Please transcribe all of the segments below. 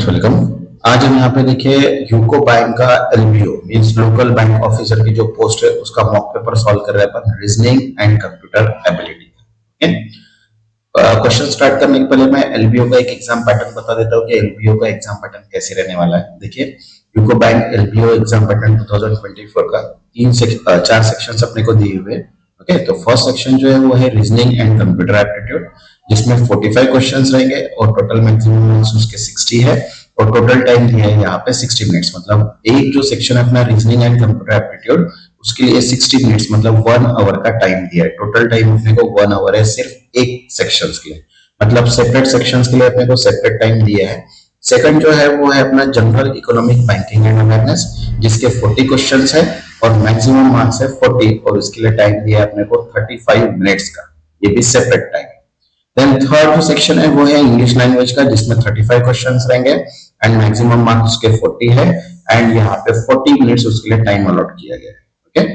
Students welcome. आज हम यहाँ पे देखिए यूको बैंक का LBO means local bank officer की जो पोस्ट है उसका मॉक पेपर सॉल्व कर रहे हैं अपन reasoning and computer ability. Question start करने के पहले मैं एलबीओ का एक एग्जाम पैटर्न बता देता हूँ कि एलबीओ का एग्जाम पैटर्न कैसे रहने वाला है। देखिए UCO bank LBO exam pattern 2024 का चार सेक्शंस अपने को दिए हुए। ओके, तो फर्स्ट सेक्शन जो है वो है रीजनिंग एंड कंप्यूटर एप्टीट्यूड, जिसमें 45 क्वेश्चंस रहेंगे और टोटल मैक्सिमम मार्क्स उसके 60 है और टोटल टाइम दिया है यहाँ पे 60 मिनट्स। मतलब एक जो सेक्शन है अपना रीजनिंग एंड कंप्यूटर एप्टीट्यूड उसके लिए 60 मिनट्स मतलब 1 आवर का टाइम दिया है। टोटल टाइम अपने को 1 आवर है सिर्फ एक सेक्शंस के लिए, मतलब सेपरेट सेक्शंस के लिए अपने को सेपरेट टाइम दिया है। सेकंड जो है वो है अपना general economic banking and awareness, जिसके 40 क्वेश्चंस है और मैक्सिमम मार्क्स है 40 और इसके लिए टाइम दिया है अपने को 35 मिनट्स का, ये भी सेपरेट टाइम। देन थर्ड जो सेक्शन है वो है इंग्लिश लैंग्वेज का, जिसमें 35 क्वेश्चंस रहेंगे एंड मैक्सिमम मार्क्स उसके 40 है एंड यहाँ पे 40 मिनट्स उसके लिए टाइम अलॉट किया गया है। ओके,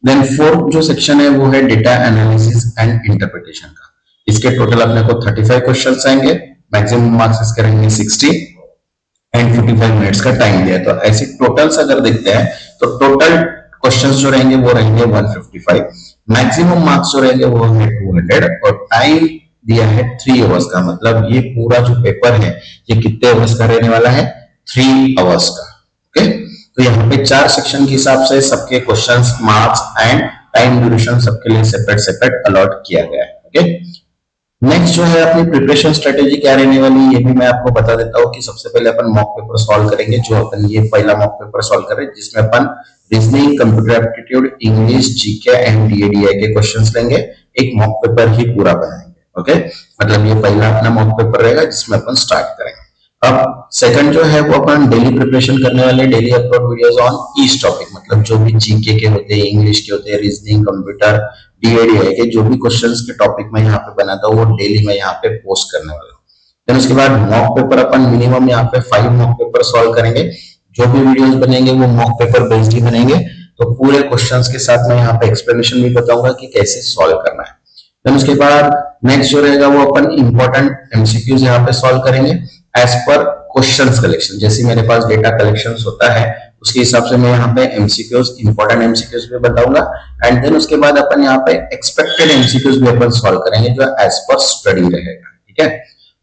देन फोर्थ जो सेक्शन है वो है डेटा एनालिसिस एंड इंटरप्रिटेशन का, इसके टोटल अपने को 35 क्वेश्चंस आएंगे, मैक्सिमम मार्क्स इसके रहेंगे 60 एंड 55 मिनट्स का टाइम दिया है। तो ऐसे टोटल्स अगर देखते हैं तो टोटल क्वेश्चंस जो रहेंगे वो रहेंगे 155, मैक्सिमम मार्क्स जो रहेंगे वो है 200 और टाइम दिया है 3 आवर्स का। मतलब ये पूरा जो पेपर है ये कितने आवर्स का रहने वाला है, 3 आवर्स का। ओके, तो यहाँ पे चार सेक्शन के हिसाब से सबके questions, marks and time duration सबके लिए सेपरेट सेपरेट अलॉट किया गया है। ओके, नेक्स्ट जो है अपनी प्रिपरेशन स्ट्रेटेजी क्या रहने वाली है ये भी मैं आपको बता देता हूँ कि सबसे पहले अपन मॉक पेपर सॉल्व करेंगे। जो अपन ये पहला मॉक पेपर सॉल्व कर रहे हैं जिसमें अपन reasoning, computer aptitude, English, GK and डीएडीआई के क्वेश्चंस लेंगे, एक मॉक पेपर ही पूरा बनाएंगे। ओके, मतलब ये पहला अपना मॉक पेपर रहेगा जिसमें अपन स्टार्ट करेंगे। अब सेकंड जो है वो अपन डेली प्रिपरेशन करने वाले, daily upload videos on each topic, मतलब जो भी जीके के होते हैं, इंग्लिश के होते हैं, रीजनिंग, कंप्यूटर, डीएडीआई के जो भी क्वेश्चंस के टॉपिक में यहाँ पे बनाता हूँ वो डेली मैं यहाँ पे पोस्ट करने वाला हूँ। देन उसके बाद मॉक पेपर अपन मिनिमम यहाँ पे 5 मॉक पेपर सॉल्व करेंगे। जो भी वीडियोस बनेंगे वो मॉक पेपर बेस्ड ही बनेंगे, तो पूरे क्वेश्चंस के साथ मैं यहाँ पे एक्सप्लेनेशन भी बताऊंगा कि कैसे सॉल्व करना है। देन उसके बाद नेक्स्ट जो रहेगा वो अपन इंपॉर्टेंट एमसीक्यूज यहाँ पे सॉल्व करेंगे एज पर क्वेश्चंस कलेक्शन। जैसे मेरे पास डेटा कलेक्शंस होता है उसके हिसाब से मैं यहाँ पे एमसीक्यूज, इंपॉर्टेंट एमसीक्यूज भी बताऊंगा एंड देन उसके बाद अपन यहाँ पे एक्सपेक्टेड एमसीक्यूज भी अपन सॉल्व करेंगे जो एज पर स्टडी रहेगा। ठीक है,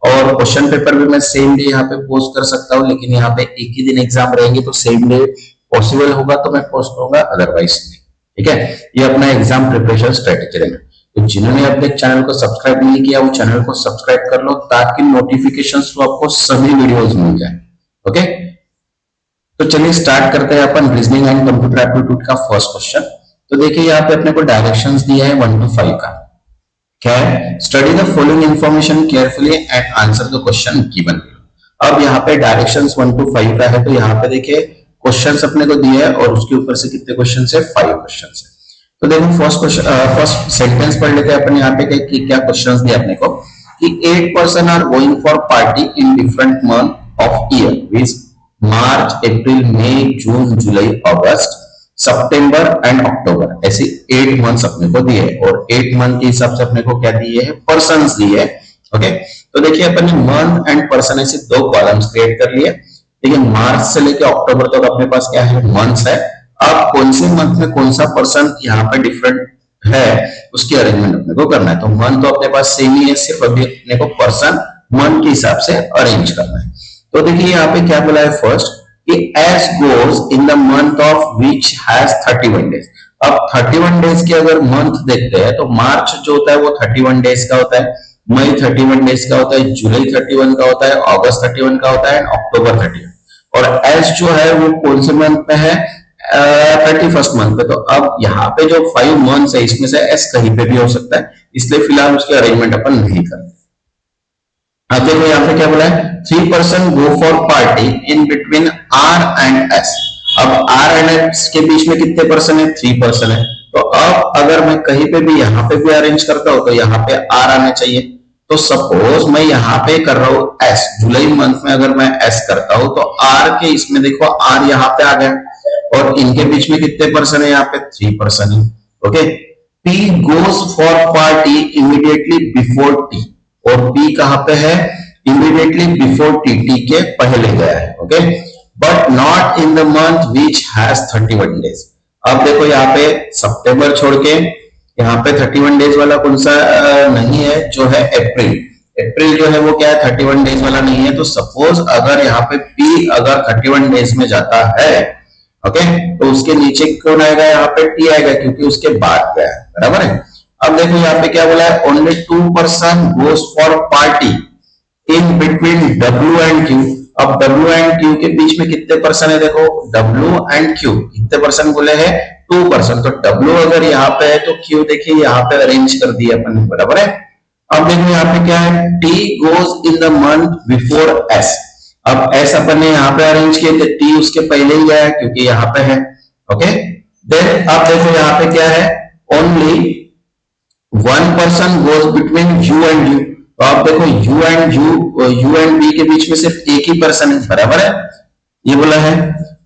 और क्वेश्चन पेपर भी मैं सेम डे यहाँ पे पोस्ट कर सकता हूँ, लेकिन यहाँ पे एक ही दिन एग्जाम रहेंगे तो सेम डे पॉसिबल होगा तो मैं पोस्ट करूंगा, अदरवाइज नहीं। ठीक है, ये अपना एग्जाम प्रिपरेशन स्ट्रेटेजी रहेगा। तो जिन्होंने अपने चैनल को सब्सक्राइब नहीं किया वो चैनल को सब्सक्राइब कर लो ताकि नोटिफिकेशंस को आपको सभी वीडियोस मिल जाए। ओके, तो चलिए स्टार्ट करते हैं अपन रीजनिंग एंड कंप्यूटर एप्टीट्यूड का फर्स्ट क्वेश्चन। तो देखिए यहाँ पे अपने को डायरेक्शंस दिया है 1 to 5 का। क्या है, study the following information carefully and answer the question given. अब यहाँ पे डायरेक्शंस 1 to 5 का है, तो यहाँ पे देखिए क्वेश्चंस अपने को दिए है और उसके ऊपर से कितने क्वेश्चन है, 5 क्वेश्चन है। तो देखो फर्स्ट सेंटेंस पढ़ लेते हैं अपन यहाँ पे कि क्या क्वेश्चंस दिए अपने को कि 8 person are going for party in different month of year which March, April, May, June, July, August, September and October. ऐसे 8 मंथ्स अपने को दिए और 8 मंथ के हिसाब से अपने को क्या दिए है, पर्सन्स दिए है। ओके, तो देखिए अपन ने मंथ एंड पर्सन ऐसे 2 कॉलम्स क्रिएट कर लिए। देखिए मार्च से लेकर अक्टूबर तक अपने पास क्या है, मंथ्स है। अब कौन से मंथ में कौन सा पर्सन यहाँ पे डिफरेंट है उसकी अरेंजमेंट अपने को करना है। तो मंथ तो अपने पास सेम ही है, सिर्फ अभी अपने को पर्सन मंथ के हिसाब से अरेंज करना है। तो देखिए यहाँ पे क्या बोला है फर्स्ट कि as goes in the month of which has 31 days. अब 31 डेज के अगर मंथ देखते हैं तो मार्च जो होता है वो 31 डेज का होता है, मई 31 डेज का होता है, जुलाई 31 का होता है, अगस्त 31 का होता है, अक्टूबर 31। और एज जो है वो कौन से मंथ में है, 31st मंथ पे। तो अब यहाँ पे जो 5 मंथ्स है इसमें से एस कहीं पे भी हो सकता है, इसलिए फिलहाल उसकी अरेंजमेंट अपन नहीं करते। अब देखो यहाँ पे क्या बोला है, 3 person go for party in between R and S. अब आर एंड एस के बीच में कितने पर्सन है, 3 पर्सन है। तो अब अगर मैं कहीं पे भी यहाँ पे भी अरेंज करता हूँ तो यहाँ पे आर आना चाहिए। तो सपोज मैं यहाँ पे कर रहा हूँ एस, जुलाई मंथ में अगर मैं एस करता हूँ तो आर के इसमें देखो आर यहाँ पे आ गया और इनके बीच में कितने पर्सन है, यहाँ पे 3 पर्सन है। Okay, P goes for party immediately before T और P कहां पे है, इमीडिएटली बिफोर टीटी के पहले गया है, okay, but not in the month which has 31 days. अब देखो यहाँ पे सितंबर छोड़ के यहाँ पे 31 डेज वाला कौन सा नहीं है, जो है अप्रैल। अप्रैल जो है वो क्या है, 31 डेज वाला नहीं है। तो सपोज अगर यहाँ पे पी अगर 31 डेज में जाता है, ओके, तो उसके नीचे कौन आएगा, यहाँ पे टी आएगा, क्योंकि उसके बाद गया है, बराबर है। अब देखो यहाँ पे क्या बोला है, only 2 person goes for party in between W and Q. अब डब्ल्यू एंड क्यू के बीच में कितने पर्सन है, देखो डब्ल्यू एंड क्यू कितने पर्सन बोले हैं, 2 पर्सन। तो डब्ल्यू अगर यहाँ पे है तो क्यू देखिए यहाँ पे अरेंज कर दिया अपन, बराबर है। अब देखो यहाँ पे क्या है, T goes in the month before S. अब एस अपन ने यहाँ पे अरेंज किए थे, टी उसके पहले ही गया है क्योंकि यहाँ पे है, ओके। देन अब देखो यहाँ पे क्या है, only 1 person goes between U and you. तो आप देखो यू एंड बी के बीच में सिर्फ एक ही पर्सन है, बराबर है, ये बोला है।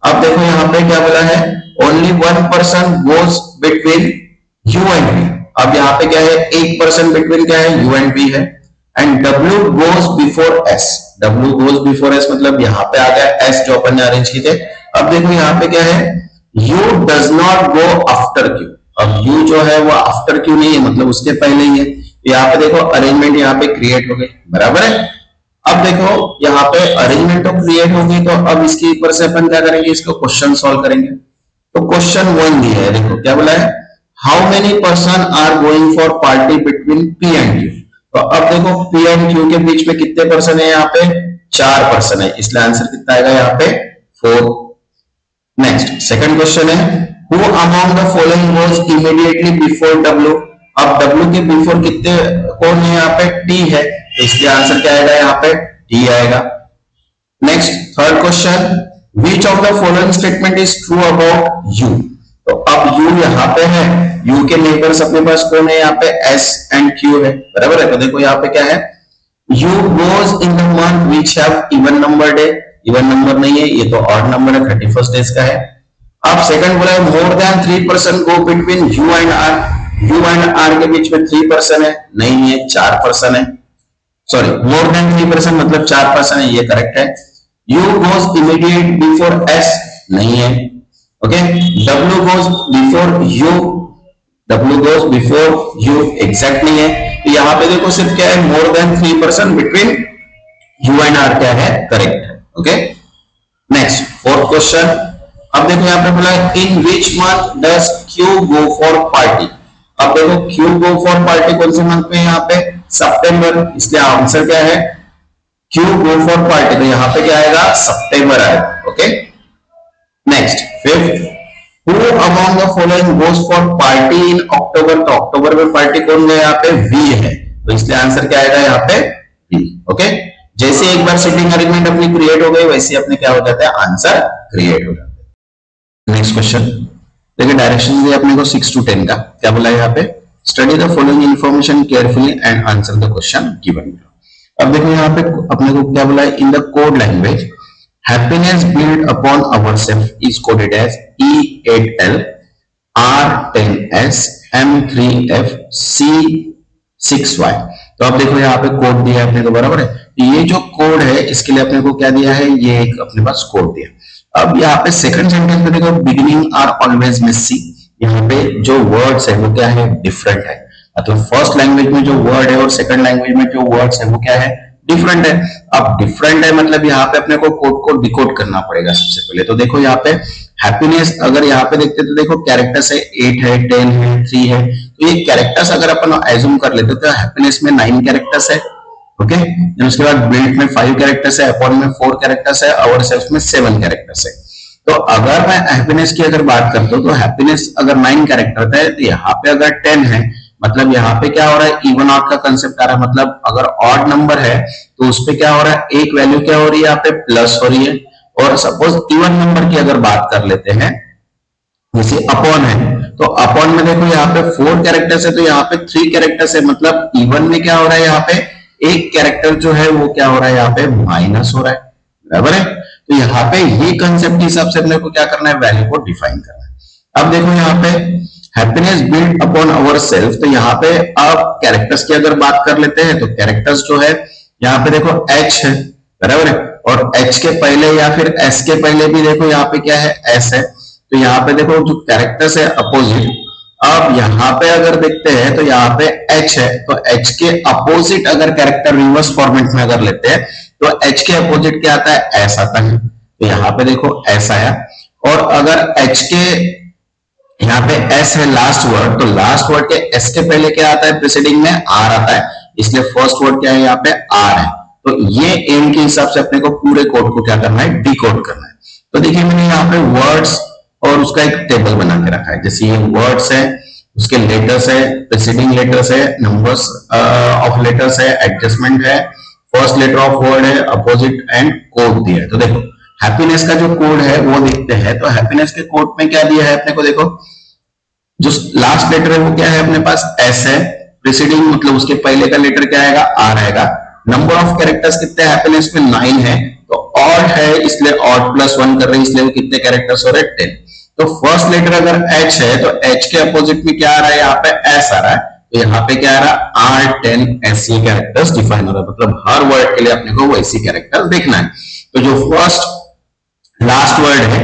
अब देखो यहाँ पे क्या बोला है, only 1 person goes between U and B. अब यहाँ पे क्या है, एक पर्सन बिटवीन क्या है, यू एंड बी है। And W goes before S. W goes before S मतलब यहाँ पे आ गया एस जो अपन ने अरेंज किए थे। अब देखो यहाँ पे क्या है, you does not go after Q. अब यू जो है वो आफ्टर क्यू नहीं है, मतलब उसके पहले ही है। यहाँ पे देखो अरेंजमेंट यहाँ पे क्रिएट हो गई, बराबर है। अब देखो यहाँ पे अरेंजमेंट तो क्रिएट होगी, तो अब इसके ऊपर से अपन क्या करेंगे, इसको क्वेश्चन सॉल्व करेंगे। तो क्वेश्चन 1 दिया है, देखो क्या बोला है, how many person are going for party between P and Q. तो अब देखो पी एंड क्यू के बीच में कितने पर्सन है, यहाँ पे 4 पर्सन है, इसलिए आंसर कितना आएगा यहाँ पे 4। नेक्स्ट सेकंड क्वेश्चन है, who among the following goes immediately before W. अब डब्ल्यू के बिफोर कितने कौन है, यहाँ पे टी है, तो इसलिए आंसर क्या आएगा, यहाँ पे टी आएगा। Next third question, which of the following statement is true about you. तो अब यू यहाँ पे है, यू के नेबर्स अपने पास कौन है, यहाँ पे एस एंड क्यू है, बराबर है। तो देखो यहाँ पे क्या है, U goes in the month which have even number day. Even number नहीं है, ये तो ऑड नंबर है, 31 डेज का है। अब सेकंड बोला है, more than 3 person go between U and R. U and R के बीच में 3 पर्सन है, नहीं है 4 पर्सन है, सॉरी मोर देन 3 पर्सन मतलब 4 पर्सन है, ये करेक्ट है। U goes immediate before S, नहीं है, okay. W goes before U, W goes before U exact नहीं है। तो यहाँ पे देखो सिर्फ क्या है, more than 3 person between U and R क्या है, करेक्ट है, ओके। नेक्स्ट फोर्थ क्वेश्चन, अब देखो यहाँ पे बोला है, in which month does Q go for party. अब देखो क्यू गो फॉर पार्टी कौन से मंथ में, यहाँ पे सितंबर, इसलिए आंसर क्या है, क्यू गो फॉर पार्टी। तो यहाँ पे क्या आएगा, सितंबर आएगा, okay. Next fifth, who among the following goes for party in October. तो अक्टूबर में पार्टी कौन गया, यहाँ पे वी है, तो इसलिए आंसर क्या आएगा, यहाँ पे वी, ओके। जैसे एक बार सिटिंग अरेंजमेंट अपनी क्रिएट हो गई, वैसे अपने क्या हो जाता है, आंसर क्रिएट हो जाता है। नेक्स्ट क्वेश्चन देखिए, डायरेक्शन दिया अपने को 6 to 10 का, क्या बोला है यहाँ पे, study the following information carefully and answer the question given. अब देखो यहाँ पे अपने को क्या बोला है, in the code language happiness built upon ourselves is coded as E8L R10S M3F C6Y। तो अब देखो यहाँ पे कोड दिया है अपने को, बराबर है। ये जो कोड है इसके लिए अपने को क्या दिया है, ये एक अपने पास कोड दिया। अब यहाँ पे सेकंड सेंटेंस में देखो, बिगिनिंग आर ऑलवेज मेसी। यहाँ पे जो वर्ड्स है वो क्या है, डिफरेंट है। मतलब फर्स्ट लैंग्वेज में जो वर्ड है और सेकंड लैंग्वेज में जो वर्ड्स है वो क्या है, डिफरेंट है। अब डिफरेंट है मतलब यहाँ पे अपने को कोड को डिकोड करना पड़ेगा सबसे पहले। तो देखो यहाँ पे हैप्पीनेस अगर यहाँ पे देखते तो देखो कैरेक्टर्स है 8 है 10 है 3 है। तो ये कैरेक्टर्स अगर अपन एज्यूम कर लेते तो हैप्पीनेस में 9 कैरेक्टर्स है, ओके। उसके बाद बिल्ट में 5 कैरेक्टर्स है, अपॉन में 4 कैरेक्टर्स है, आवर सेल्फ में 7 कैरेक्टर्स है। तो अगर मैं हैप्पीनेस की अगर बात करता हूँ तो हैप्पीनेस अगर 9 कैरेक्टर है, तो यहाँ पे अगर 10 है मतलब यहाँ पे क्या हो रहा है, इवन ऑड का कंसेप्ट आ रहा है। मतलब अगर ऑड नंबर है तो उस पे क्या हो रहा है, एक वैल्यू क्या हो रही है, यहाँ पे प्लस हो रही है। और सपोज इवन नंबर की अगर बात कर लेते हैं, जैसे अपॉन है, तो अपॉन में देखो यहाँ पे 4 कैरेक्टर्स है, तो यहाँ पे 3 कैरेक्टर्स है। मतलब इवन में क्या हो रहा है, यहाँ पे एक कैरेक्टर जो है वो क्या हो रहा है, यहाँ पे माइनस हो रहा है, बराबर है। तो यहाँ पे ये कंसेप्ट के हिसाब से अपने को क्या करना है, वैल्यू को डिफाइन करना है। अब देखो यहाँ पे happiness build upon our self, तो यहाँ पे आप कैरेक्टर्स की अगर बात कर लेते हैं तो कैरेक्टर्स जो है यहाँ पे देखो h है, बराबर है, और h के पहले या फिर s के पहले भी देखो यहाँ पे क्या है, s है। तो यहाँ पे देखो जो कैरेक्टर्स है अपोजिट, अब यहाँ पे अगर देखते हैं तो यहाँ पे h है, तो h के अपोजिट अगर कैरेक्टर रिवर्स फॉर्मेट में अगर लेते हैं तो h के अपोजिट क्या आता है, s आता है। तो यहाँ पे देखो s आया, और अगर h के यहाँ पे s है लास्ट वर्ड, तो लास्ट वर्ड के s के पहले क्या आता है, प्रीसीडिंग में r आता है, इसलिए फर्स्ट वर्ड क्या है, यहाँ पे r है। तो ये एम के हिसाब से अपने को पूरे कोड को क्या करना है, डिकोड करना है। तो देखिए मैंने यहाँ पे वर्ड्स और उसका एक टेबल बना के रखा है, जैसे ये वर्ड्स है, उसके लेटर्स है, प्रीसीडिंग लेटर्स है, नंबर्स ऑफ लेटर्स है, एडजस्टमेंट है, फर्स्ट लेटर ऑफ वर्ड है, अपोजिट एंड कोड दिया है। तो देखो हैप्पीनेस का जो कोड है वो देखते हैं, तो हैप्पीनेस के कोड में क्या दिया है अपने को, देखो जो लास्ट लेटर है वो क्या है अपने पास, एस है, प्रीसीडिंग मतलब उसके पहले का लेटर क्या आएगा, आर आएगा, नंबर ऑफ कैरेक्टर्स कितने हैप्पीनेस में 9 है, तो ऑड है इसलिए ऑड प्लस 1 कर रहे हैं, इसलिए वो कितने कैरेक्टर्स हो रहे हैं, 10। तो फर्स्ट लेटर अगर एच है तो एच के अपोजिट में क्या आ रहा है, यहाँ पे एस आ रहा है, तो यहाँ पे क्या आ रहा है, R10 ऐसे कैरेक्टर्स डिफाइन हो रहा है, मतलब हर वर्ड के लिए अपने को वैसी कैरेक्टर देखना है। तो जो फर्स्ट लास्ट वर्ड है,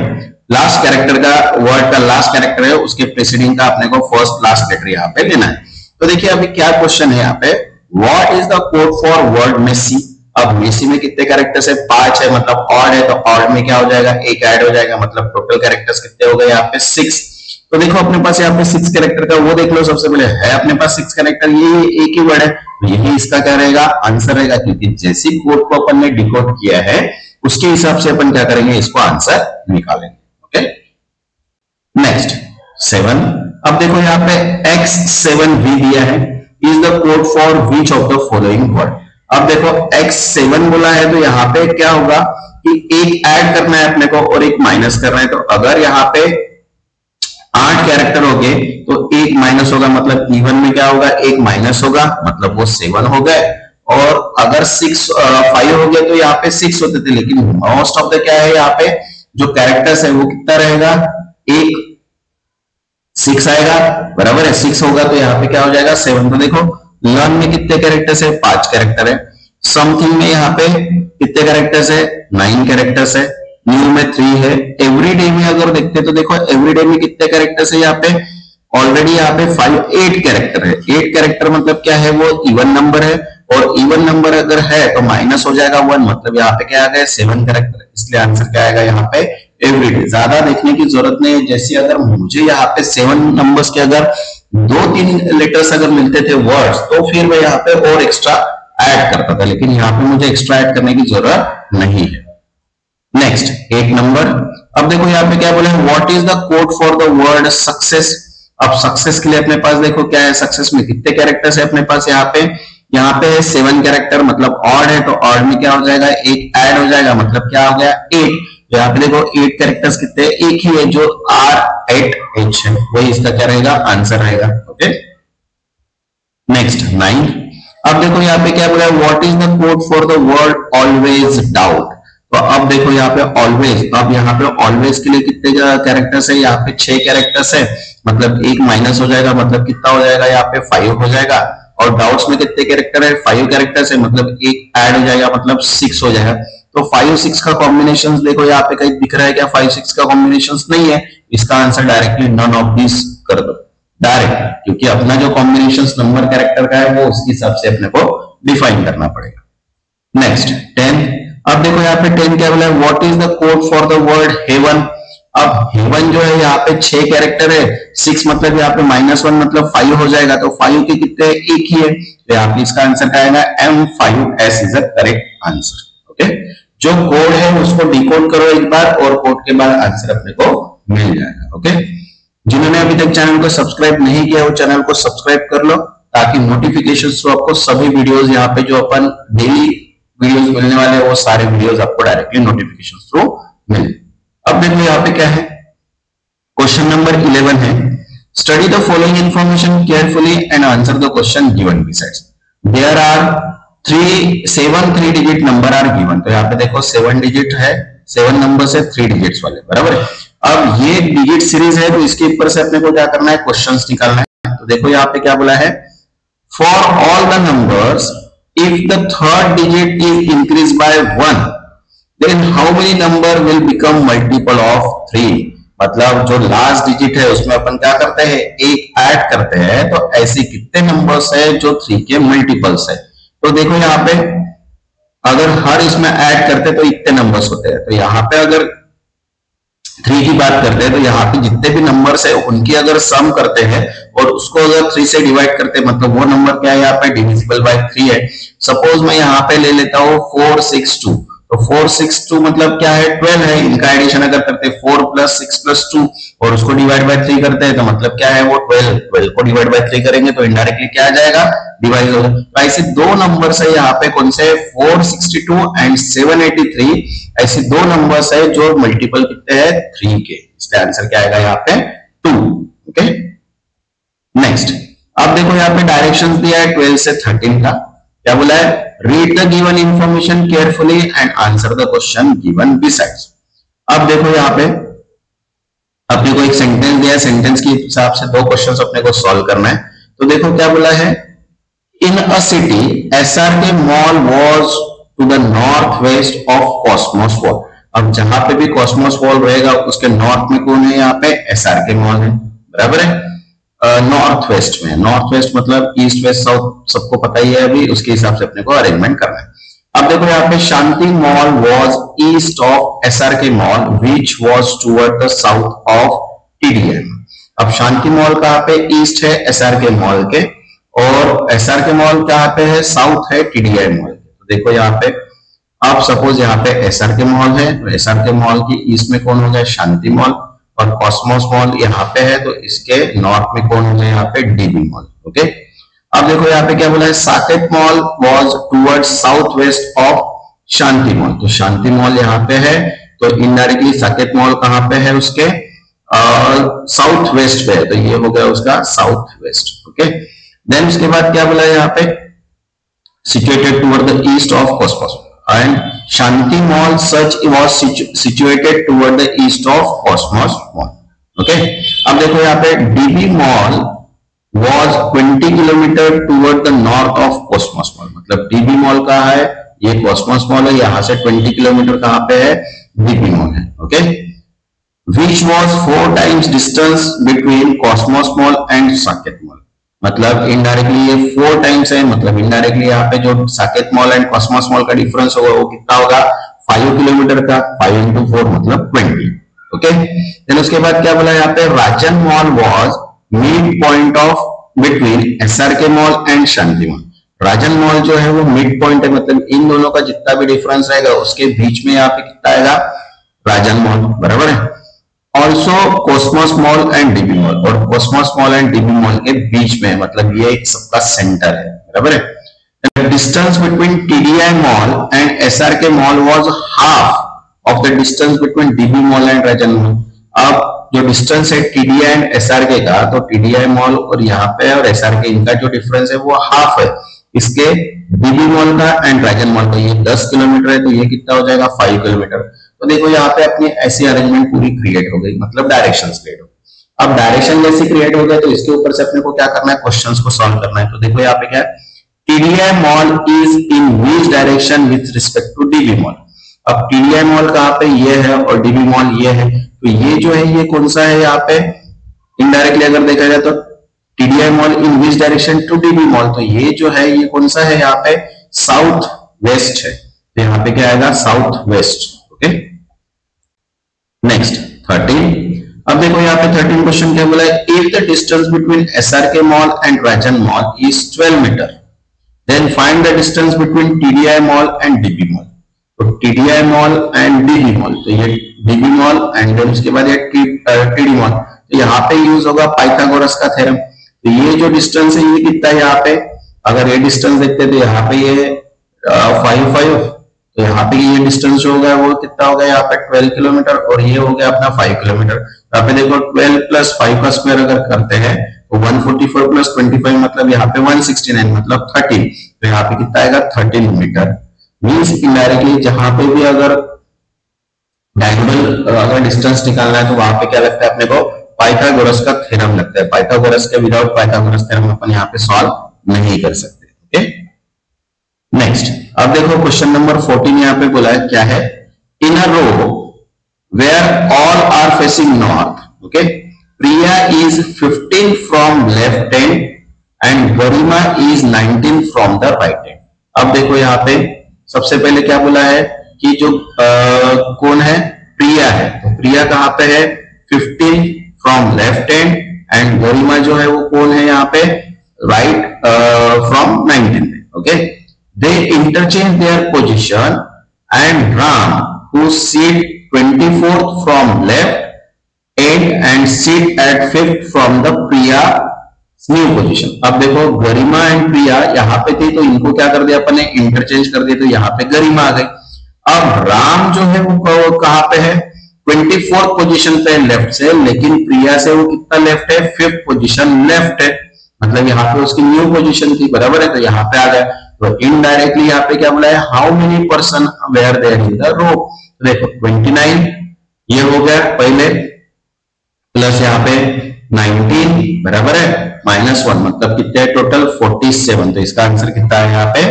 लास्ट कैरेक्टर का वर्ड का लास्ट कैरेक्टर है, उसके प्रीसीडिंग का अपने को फर्स्ट लास्ट लेटर यहाँ पे लेना है। तो देखिए अभी क्या क्वेश्चन है यहाँ पे, what is the code for word messy. अब मेसी में कितने कैरेक्टर्स है, 5 है, मतलब ऑड है, तो ऑड में क्या हो जाएगा, एक ऐड हो जाएगा, मतलब टोटल कैरेक्टर्स कितने हो गए यहाँ पे 6। तो देखो अपने पास यहाँ पे 6 कैरेक्टर का वो देख लो, सबसे पहले है अपने पास 6 कैरेक्टर, ये एक ही वर्ड है, तो यही इसका क्या रहेगा, आंसर रहेगा, क्योंकि जैसी कोड को अपन ने डिकोड किया है उसके हिसाब से अपन क्या करेंगे, इसको आंसर निकालेंगे। Okay, next 7। अब देखो यहाँ पे X7V दिया है, is the code for which of the following word. अब देखो X7 बोला है, तो यहाँ पे क्या होगा कि एक ऐड करना है अपने को और एक माइनस करना है। तो अगर यहाँ पे 8 कैरेक्टर हो गए तो एक माइनस होगा, मतलब इवन में क्या होगा, एक माइनस होगा, मतलब वो 7 हो गए। और अगर 5 हो गए तो यहाँ पे 6 होते थे, लेकिन मोस्ट ऑफ द क्या है, यहाँ पे जो कैरेक्टर्स है वो कितना रहेगा, एक 6 आएगा, बराबर है, 6 होगा तो यहाँ पे क्या हो जाएगा, 7। तो देखो लर्न में कितने कैरेक्टर्स है, 5 कैरेक्टर है, समथिंग में यहाँ पे कितने कैरेक्टर्स है, 9 कैरेक्टर्स है, न्यू में 3 है, एवरीडे में अगर देखते तो देखो एवरीडे में कितने कैरेक्टर्स है, यहाँ पे ऑलरेडी यहाँ पे 8 कैरेक्टर है। 8 कैरेक्टर मतलब क्या है, वो इवन नंबर है, और इवन नंबर अगर है तो माइनस हो जाएगा 1, मतलब यहाँ पे क्या आ गया, 7 कैरेक्टर, इसलिए आंसर क्या आएगा यहाँ पे एवरीडे। ज्यादा देखने की जरूरत नहीं है, जैसे अगर मुझे यहाँ पे 7 नंबर्स के अगर 2-3 लेटर्स अगर मिलते थे वर्ड्स, तो फिर मैं यहाँ पे और एक्स्ट्रा ऐड करता था, लेकिन यहाँ पे मुझे एक्स्ट्रा ऐड करने की जरूरत नहीं है। Next 8 number. अब देखो यहाँ पे क्या बोले, what is the code for the word success. अब सक्सेस के लिए अपने पास देखो क्या है, सक्सेस में कितने कैरेक्टर्स है अपने पास, यहाँ पे 7 कैरेक्टर, मतलब ऑड है, तो ऑड में क्या हो जाएगा, एक ऐड हो जाएगा, मतलब क्या हो गया 8। तो यहाँ पे देखो 8 कैरेक्टर्स कितने, एक ही है जो R8H है, वही इसका क्या रहेगा, आंसर रहेगा। Okay, next 9। अब देखो यहाँ पे क्या बोला, what is the code for the word always doubt. तो अब देखो यहाँ पे ऑलवेज, अब यहाँ पे ऑलवेज के लिए कितने कैरेक्टर्स है, यहाँ पे 6 कैरेक्टर्स है, मतलब एक माइनस हो जाएगा, मतलब कितना हो जाएगा, यहाँ पे 5 हो जाएगा। और डाउट्स में कितने कैरेक्टर है, 5 कैरेक्टर्स है, मतलब एक ऐड हो जाएगा, मतलब 6 हो जाएगा। तो 5-6 का कॉम्बिनेशन देखो यहाँ पे कहीं दिख रहा है क्या, 5-6 का कॉम्बिनेशन नहीं है, इसका answer directly none of this कर दो डायरेक्ट, क्योंकि अपना जो कॉम्बिनेशन नंबर कैरेक्टर का है वो उसके हिसाब से अपने को डिफाइन करना पड़ेगा। नेक्स्ट 10। अब देखो यहाँ पे 10 क्या बोला है, what is the code for the word heaven. अब हेवन जो है यहाँ पे 6 कैरेक्टर है, 6 मतलब यहाँ पे -1 मतलब 5 हो जाएगा, तो 5 के कितने, एक ही है, तो यहाँ पे इसका आंसर क्या आएगा, M5S is the correct answer. Okay, जो कोड है उसको डिकोड करो एक बार, और कोड के बाद आंसर अपने को मिल जाएगा। ओके, जिन्होंने अभी तक चैनल को सब्सक्राइब नहीं किया वो चैनल को सब्सक्राइब कर लो, ताकि नोटिफिकेशन थ्रू आपको सभी वीडियोस यहाँ पे जो अपन डेली वीडियोस मिलने वाले हैं वो सारे वीडियोस आपको डायरेक्टली नोटिफिकेशन थ्रू मिले। अब देखो यहाँ पे क्या है, क्वेश्चन नंबर 11 है, study the following information carefully and answer the question given besides. There are 7 3 digit number are given. तो यहाँ पे देखो 7 डिजिट है, 7 नंबर से 3 डिजिट्स वाले, बराबर है। अब ये डिजिट सीरीज है, तो इसके ऊपर से अपने को क्या करना है, क्वेश्चंस निकालना है। तो देखो यहाँ पे क्या बोला है, for all the numbers if the third digit is increased by 1, then how many number will become multiple of 3? मतलब जो लास्ट डिजिट है उसमें अपन क्या करते हैं, एक ऐड करते हैं, तो ऐसे कितने नंबर्स है जो 3 के मल्टीपल्स है। तो देखो यहाँ पे अगर हर इसमें ऐड करते तो इतने नंबर्स होते हैं, तो यहाँ पे अगर 3 की बात करते हैं तो यहाँ पे जितने भी नंबर्स है उनकी अगर सम करते हैं और उसको अगर 3 से डिवाइड करते हैं, मतलब वो नंबर क्या है यहाँ पे डिविजिबल बाय 3 है। सपोज मैं यहाँ पे ले लेता हूँ 462, तो 462 मतलब क्या है 12 है। इनका एडिशन अगर करते हैं 4 + 6 + 2 और उसको डिवाइड बाय 3 करते हैं तो मतलब क्या है वो 12 को डिवाइड बाय 3 करेंगे तो इनडायरेक्टली क्या आ जाएगा, डिवाइड होगा। तो ऐसे दो नंबर्स है यहाँ पे, कौन से 462 एंड 783, ऐसे दो नंबर्स है जो मल्टीपल कितने हैं 3 के। इसका आंसर क्या आएगा यहाँ पे 2। ओके नेक्स्ट, अब देखो यहाँ पे डायरेक्शंस दिया है 12 से 13 का। क्या बोला है, read the given information carefully and answer the question given besides. अब देखो यहाँ पे अपने को एक सेंटेंस दिया है, सेंटेंस के हिसाब से दो क्वेश्चंस अपने को सॉल्व करना है। तो देखो क्या बोला है, in a city SRK mall was to the north west of Cosmos wall. अब जहां पे भी कॉस्मोस वॉल रहेगा उसके नॉर्थ में कौन है, यहाँ पे SRK मॉल है, बराबर है। नॉर्थ वेस्ट में, नॉर्थ वेस्ट मतलब ईस्ट वेस्ट साउथ सबको पता ही है, अभी उसके हिसाब से अपने को अरेंजमेंट करना है। अब देखो यहाँ पे Shanti mall was east of SRK mall which was toward the south of TDM। अब शांति मॉल कहाँ पे, ईस्ट है SRK मॉल के, और SRK मॉल कहाँ पे है, साउथ है TDI मॉल के। तो देखो यहाँ पे आप सपोज यहाँ पे SRK मॉल है, तो SRK मॉल की ईस्ट में कौन हो जाए, शांति मॉल, और कॉस्मोस मॉल यहाँ पे है तो इसके नॉर्थ में कौन हो जाए, यहाँ पे DB मॉल। ओके अब देखो यहाँ पे क्या बोला है, Saket mall was towards south west of Shanti mall. तो शांति मॉल यहाँ पे है, तो इनडायरेक्टली साकेत मॉल कहाँ पे है, उसके साउथ वेस्ट पे है, तो ये हो गया उसका साउथ वेस्ट। ओके देन उसके बाद क्या बोला है यहाँ पे, situated toward the east of Cosmos, and Shanti Mall such was situated toward the east of Cosmos Mall. Okay, अब देखो यहाँ पे DB Mall was 20 kilometre toward the north of Cosmos Mall। मतलब DB Mall कहाँ है, ये Cosmos Mall है, यहाँ से 20 किलोमीटर कहाँ पे है, DB Mall है। Okay which was 4 times distance between Cosmos Mall and Saket Mall। मतलब इनडायरेक्टली ये 4 टाइम्स है, मतलब इनडायरेक्टली यहाँ पे जो Saket mall and Cosmos mall का डिफरेंस होगा वो कितना होगा, 5 किलोमीटर का, 5 × 4 मतलब 20। ओके देन उसके बाद क्या बोला यहाँ पे, Rajan mall was mid point of between SRK mall and Shanti mall. Rajan mall जो है वो मिड पॉइंट है, मतलब इन दोनों का जितना भी डिफरेंस रहेगा उसके बीच में यहाँ पे कितना आएगा, राजन मॉल, बराबर है। Also Cosmos mall and DB mall, और Cosmos mall and DB mall के बीच में, मतलब ये एक सबका सेंटर है, बराबर है। Distance between TDI mall and SRK mall was half of the distance between DB mall and Rajan mall. अब जो डिस्टेंस है TDI एंड SRK का, तो TDI मॉल और यहाँ पे और SRK इनका जो डिफरेंस है वो हाफ है इसके DB मॉल का एंड राजन मॉल का। ये 10 किलोमीटर है, तो ये कितना हो जाएगा, 5 किलोमीटर। तो देखो यहाँ पे अपनी ऐसी अरेंजमेंट पूरी क्रिएट हो गई, मतलब डायरेक्शंस क्रिएट हो गई। अब डायरेक्शन जैसे क्रिएट हो गए तो इसके ऊपर से अपने को क्या करना है, क्वेश्चंस को सॉल्व करना है। तो देखो यहाँ पे क्या है, TDI mall is in which direction with respect to DB mall. अब TDI मॉल कहाँ पे, ये है, और DB मॉल ये है, तो ये जो है ये कौन सा है यहाँ पे, इनडायरेक्टली अगर देखा जाए तो TDI mall in which direction to DB mall, तो ये जो है ये कौन सा है यहाँ पे, साउथ वेस्ट है, तो यहाँ पे क्या आएगा, साउथ वेस्ट। Okay next 13। अब देखो यहाँ पे 13 क्वेश्चन क्या बोला है, if the distance between SRK mall and Rajan mall is 12 metre then find the distance between TDI mall and DB mall. तो TDI mall and DB mall, तो ये DB मॉल एंड देन उसके बाद ये TD मॉल, तो यहाँ पे use होगा पाइथागोरस का थ्योरम। तो ये जो डिस्टेंस है ये कितना है यहाँ पे, अगर ये डिस्टेंस देखते हैं तो यहाँ पे ये 5, तो यहाँ पे ये डिस्टेंस जो होगा वो कितना होगा, यहाँ पे 12 किलोमीटर, और ये हो गया अपना 5 किलोमीटर। यहाँ पे देखो 12 + 5 का स्क्वायर अगर करते हैं तो 144 + 25 मतलब यहाँ पे 169 मतलब 13, तो यहाँ पे कितना आएगा, 13 मीटर। मीन्स इनडायरेक्टली जहां पे भी अगर डायगोनल अगर डिस्टेंस निकालना है तो वहां पे क्या लगता है अपने को, पाइथागोरस का थ्योरम लगता है। पाइथागोरस के विदाउट पाइथागोरस थ्योरम अपन यहाँ पे सॉल्व नहीं कर सकते। ओके नेक्स्ट, अब देखो क्वेश्चन नंबर 14 यहाँ पे बोला है, क्या है, in a row where all are facing north, okay, Priya is 15 from left hand and Garima is 19 from the right hand. अब देखो यहाँ पे सबसे पहले क्या बोला है कि जो कौन है, प्रिया है, तो प्रिया कहाँ पे है, 15 फ्रॉम लेफ्ट हैंड, एंड गरिमा जो है वो कौन है यहाँ पे, right from 19, okay. They interchange their position and Ram, who sit 24th from left and sit at 5th from the Priya's new position। अब देखो गरिमा एंड प्रिया यहाँ पे थी, तो इनको क्या कर दिया अपन ने, इंटरचेंज कर दिया, तो यहाँ पे गरिमा आ गई। अब राम जो है वो कहाँ पे है, 24th पोजीशन पे लेफ्ट से, लेकिन प्रिया से वो कितना लेफ्ट है, 5th पोजीशन लेफ्ट है, मतलब यहाँ पे उसकी न्यू पोजीशन थी, बराबर है, तो यहाँ पे आ गया। तो इनडायरेक्टली यहाँ पे क्या बोला है, how many person were there in the row, देखो 29 ये हो गया पहले, प्लस यहाँ पे 19 बराबर है, -1 मतलब कितने टोटल 47, तो इसका आंसर कितना है यहाँ पे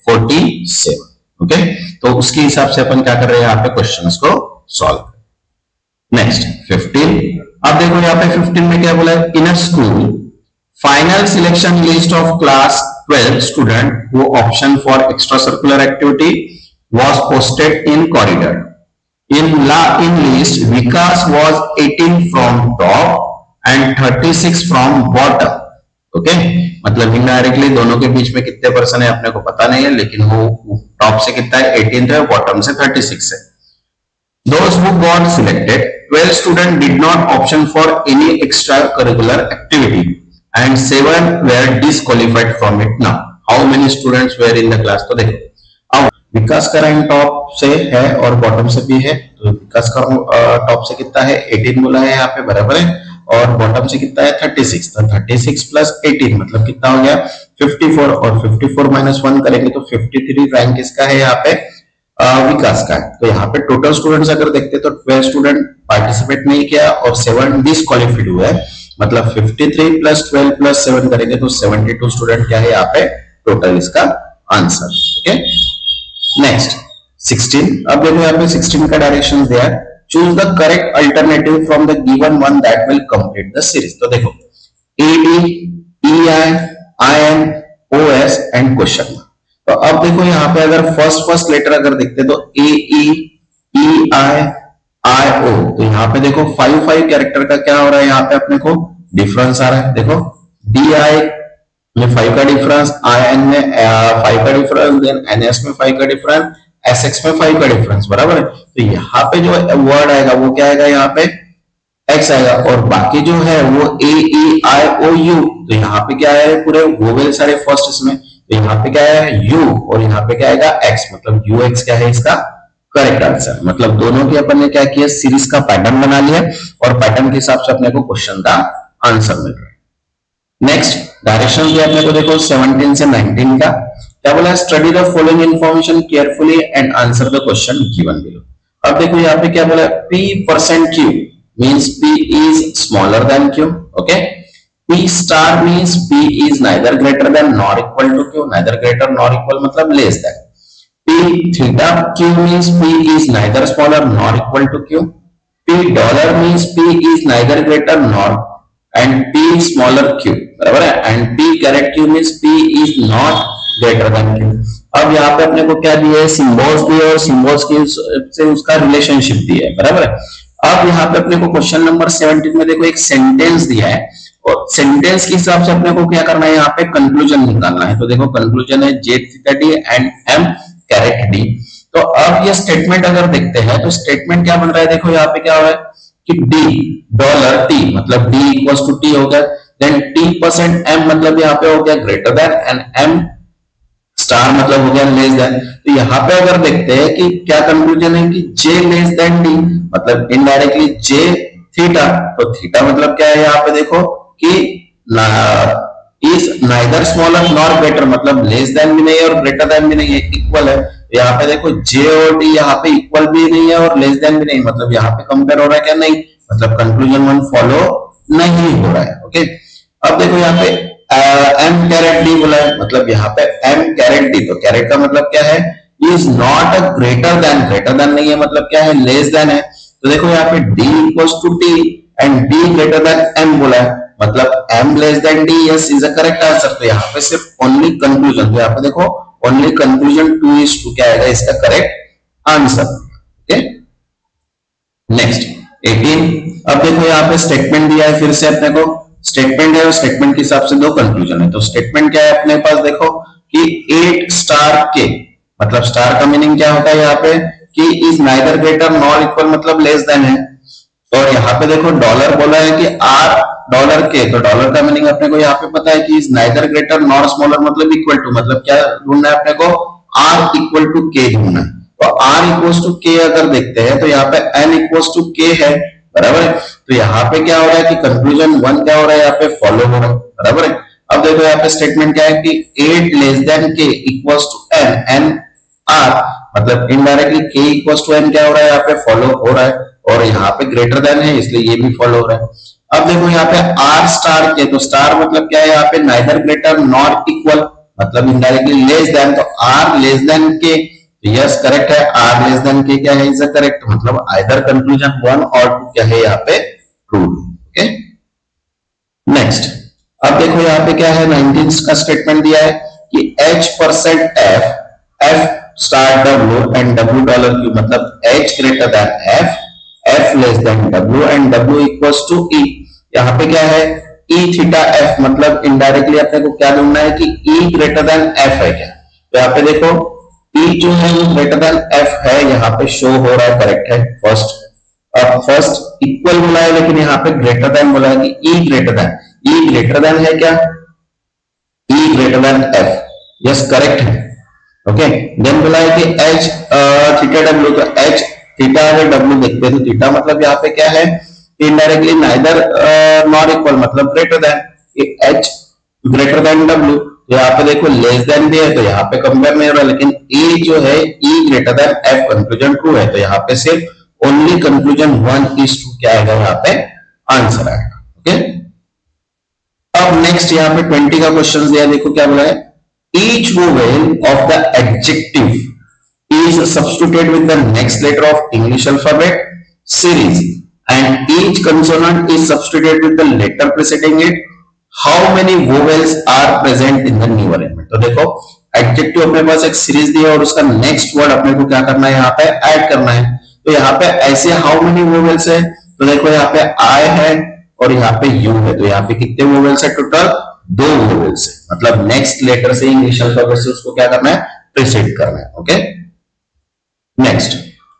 47, ओके। तो उसके हिसाब से अपन क्या कर रहे हैं यहाँ पे क्वेश्चंस को सॉल्व। नेक्स्ट 15, अब देखो यहाँ पे 15 में क्या बोला है, in a school final selection list of class 12 student who option for extracurricular activity was posted in corridor. In list, Vikas was 18 from top and 36 from bottom. Okay, मतलब इनडायरेक्टली दोनों के बीच में कितने पर्सन है अपने को पता नहीं है, लेकिन वो टॉप से कितना है 18 है, बॉटम से 36 है। Those who got selected, 12 students did not option for any extracurricular activity and 7 were disqualified from it. Now, how many students were in the class? तो देखो, अब विकास का रैंक टॉप से है और बॉटम से भी है, तो विकास का टॉप से कितना है 18 बोला है यहाँ पे, बराबर है, और बॉटम से कितना है 36, तो 36 प्लस 18 मतलब कितना हो गया 54, और 54 माइनस 1 करेंगे तो 53 रैंक किसका है यहाँ पे, विकास का है। तो यहाँ पे टोटल स्टूडेंट्स अगर देखते तो 12 स्टूडेंट पार्टिसिपेट नहीं किया और 7 डिस्क्वालिफाइड हुए, मतलब 53 प्लस 12 प्लस 7 करेंगे तो 72 स्टूडेंट क्या है यहाँ पे टोटल इसका आंसर, ओके। नेक्स्ट 16, अब देखो यहाँ पे 16 का डायरेक्शन दिया है, choose the correct alternative from the given one that will complete the series. तो देखो AD, EI, IN, OS and question. तो अब देखो यहाँ पे अगर फर्स्ट लेटर अगर देखते तो AE, EI, IO, तो यहाँ पे देखो 5 कैरेक्टर का क्या हो रहा है, यहाँ पे अपने को डिफरेंस आ रहा है। देखो DI में 5 का डिफरेंस, IN में 5 का डिफरेंस, देन NS में 5 का डिफरेंस, SX में 5 का डिफरेंस, बराबर है। तो यहाँ पे जो वर्ड आएगा वो क्या आएगा, यहाँ पे X आएगा, और बाकी जो है वो AEIOU, तो यहाँ पे क्या है पूरे वोवेल सारे फर्स्ट इसमें, तो यहाँ पे क्या है U और यहाँ पे क्या आएगा X, मतलब UX क्या है इसका करेक्ट आंसर। मतलब दोनों की अपन ने क्या किया, सीरीज का पैटर्न बना लिया और पैटर्न के हिसाब से अपने को क्वेश्चन का आंसर मिल रहा है। नेक्स्ट डायरेक्शन दिया अपने को देखो 17 से 19 का, क्या बोला, study the following information carefully and answer the question given below. अब देखो यहाँ पे क्या बोला, P% means P is smaller than Q, okay. P star means P is neither greater than nor equal to Q, neither greater nor equal मतलब less than। P theta Q means P is neither smaller nor equal to Q। P dollar means P is neither greater nor and P smaller Q, बराबर है, and P caret Q means P is not greater than Q। अब यहाँ पे अपने को क्या दिया है, सिंबल्स दिए और सिंबल्स की से उसका रिलेशनशिप दिया है, बराबर है। अब यहाँ पे अपने को क्वेश्चन नंबर 17 में देखो एक सेंटेंस दिया है और सेंटेंस के हिसाब से अपने को क्या करना है, यहाँ पे कंक्लूजन निकालना है। तो देखो कंक्लूजन है J theta D and M caret D। तो अब ये स्टेटमेंट अगर देखते हैं तो स्टेटमेंट क्या बन रहा है, देखो यहाँ पे क्या हो रहा है कि D डॉलर T मतलब D इक्वल्स टू T हो गया, देन T% M मतलब यहाँ पे हो गया greater than and M star मतलब हो गया लेस देन। तो यहाँ पे अगर देखते हैं कि क्या कंक्लूजन है कि J लेस देन D मतलब इनडायरेक्टली J थीटा, तो थीटा मतलब क्या है यहाँ पे देखो कि is neither smaller nor greater मतलब लेस देन भी नहीं है और ग्रेटर देन भी नहीं है, इक्वल है। तो यहाँ पे देखो J और D यहाँ पे इक्वल भी नहीं है और लेस देन भी नहीं, मतलब यहाँ पे कंपेयर हो रहा है क्या, नहीं, मतलब कंक्लूजन वन फॉलो नहीं हो रहा है, ओके। अब देखो यहाँ पे एम कैरेट डी बोला है, मतलब यहाँ पे एम कैरेट डी, तो कैरेट का मतलब क्या है, is not a greater than नहीं है, मतलब क्या है, लेस देन है। तो देखो यहाँ पे d equals to T and d greater than m बोला है, मतलब m less than d, yes is a correct answer. तो यहाँ पे सिर्फ ओनली कंक्लूजन, तो यहाँ पे देखो ओनली कंक्लूजन 2:2 क्या आएगा इसका करेक्ट आंसर। Okay, next 18। अब देखो यहाँ पे स्टेटमेंट दिया है, फिर से अपने को स्टेटमेंट है और स्टेटमेंट के हिसाब से दो कंक्लूजन है। तो स्टेटमेंट क्या है अपने पास, देखो कि 8 स्टार के, मतलब स्टार का मीनिंग क्या होता है यहाँ पे कि is neither greater nor equal, मतलब लेस देन है। और यहाँ पे देखो डॉलर बोला है कि आर डॉलर के, तो डॉलर का मीनिंग अपने को यहाँ पे पता है कि is neither greater nor smaller, मतलब इक्वल टू, मतलब क्या ढूंढना है अपने को, आर इक्वल टू के ढूंढना है। तो आर इक्वल्स टू के अगर देखते हैं तो यहाँ पे एन इक्वल्स टू के है, बराबर है। तो यहाँ पे क्या हो रहा है कि कंक्लूजन 1 क्या हो रहा है, यहाँ पे फॉलो हो रहा है, बराबर है। अब देखो यहाँ पे स्टेटमेंट क्या है कि 8 less than K equals to N, N R, मतलब indirectly K equals to N क्या हो रहा है, यहाँ पे फॉलो हो रहा है, और यहाँ पे ग्रेटर देन है इसलिए ये भी फॉलो हो रहा है। अब देखो यहाँ पे आर स्टार के, तो स्टार मतलब क्या है, यहाँ पे नाइदर ग्रेटर नॉर इक्वल, मतलब इनडायरेक्टली लेस देन, तो आर लेस देन के, यस करेक्ट है, आर लेस देन के क्या है, इज अ करेक्ट, मतलब आइदर कंक्लूजन 1 और 2 क्या है यहाँ पे ट्रू। Okay, next. अब देखो यहाँ पे क्या है, 19 का स्टेटमेंट दिया है कि H% F star W and W dollar Q, मतलब H greater than F less than W and W equals to E। यहाँ पे क्या है, E थीटा F, मतलब इनडायरेक्टली अपने को क्या ढूंढना है कि E ग्रेटर देन F है क्या। तो यहाँ पे देखो E जो है वो ग्रेटर देन F है, यहाँ पे शो हो रहा है, करेक्ट है फर्स्ट। अब फर्स्ट इक्वल बोला है लेकिन यहाँ पे ग्रेटर देन बोला है कि E ग्रेटर देन है क्या, E greater than F, yes correct है। ओके, देन बोला है कि H थीटा W, तो H थीटा अगर W देखते हैं तो थीटा मतलब यहाँ पे क्या है, इनडायरेक्टली नाइदर नॉट इक्वल, मतलब greater than, H greater then W। यहाँ पे देखो लेस देन भी है तो यहाँ पे कंपेयर नहीं हो रहा, लेकिन E जो है E greater than F, conclusion true है, तो यहाँ पे सिर्फ ओनली कंक्लूजन 1:2 क्या आएगा यहाँ पे आंसर आएगा। ओके, अब नेक्स्ट यहाँ पे 20 का क्वेश्चन दिया, देखो क्या बोला है, each vowel of the adjective is substituted with the next letter of English alphabet series and each consonant is substituted with the letter preceding it. How many vowels are present in the new arrangement? तो देखो adjective अपने पास एक series दी है और उसका next word अपने को क्या करना है, यहाँ पे ऐड करना है। तो यहाँ पे ऐसे हाउ मेनी वोवेल्स है, तो देखो यहाँ पे आई है और यहाँ पे यू है, तो यहाँ पे कितने वोवेल्स है टोटल, 2 वोवेल्स है, मतलब नेक्स्ट लेटर से इंग्लिश अल्फाबेट से उसको क्या करना है, प्रीसीड करना है। Okay, next.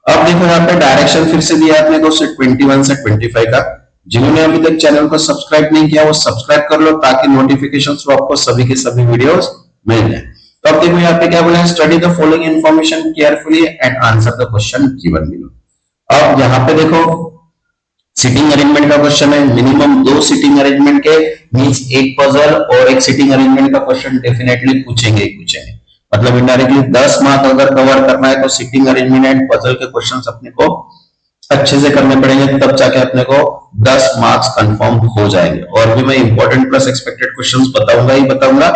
अब देखो यहाँ पे डायरेक्शन फिर से दिया है अपने को 21 से 25 का। जिन्होंने अभी तक चैनल को सब्सक्राइब नहीं किया वो सब्सक्राइब कर लो ताकि नोटिफिकेशंस आपको सभी के सभी वीडियोस मिल जाए। तो अब देखो यहाँ पे क्या बोला है, study the following information carefully and answer the question given below. अब यहाँ पे देखो सिटिंग अरेंजमेंट का क्वेश्चन है, मिनिमम 2 सिटिंग अरेंजमेंट के मींस एक पजल और एक सिटिंग अरेंजमेंट का क्वेश्चन डेफिनेटली पूछेंगे ही पूछेंगे, मतलब इनडायरेक्टली 10 मार्क अगर कवर करना है तो सिटिंग अरेंजमेंट एंड पजल के क्वेश्चंस अपने को अच्छे से करने पड़ेंगे, तब जाके अपने को 10 मार्क्स कंफर्म हो जाएंगे। और भी मैं इंपॉर्टेंट प्लस एक्सपेक्टेड क्वेश्चंस बताऊंगा ही बताऊंगा।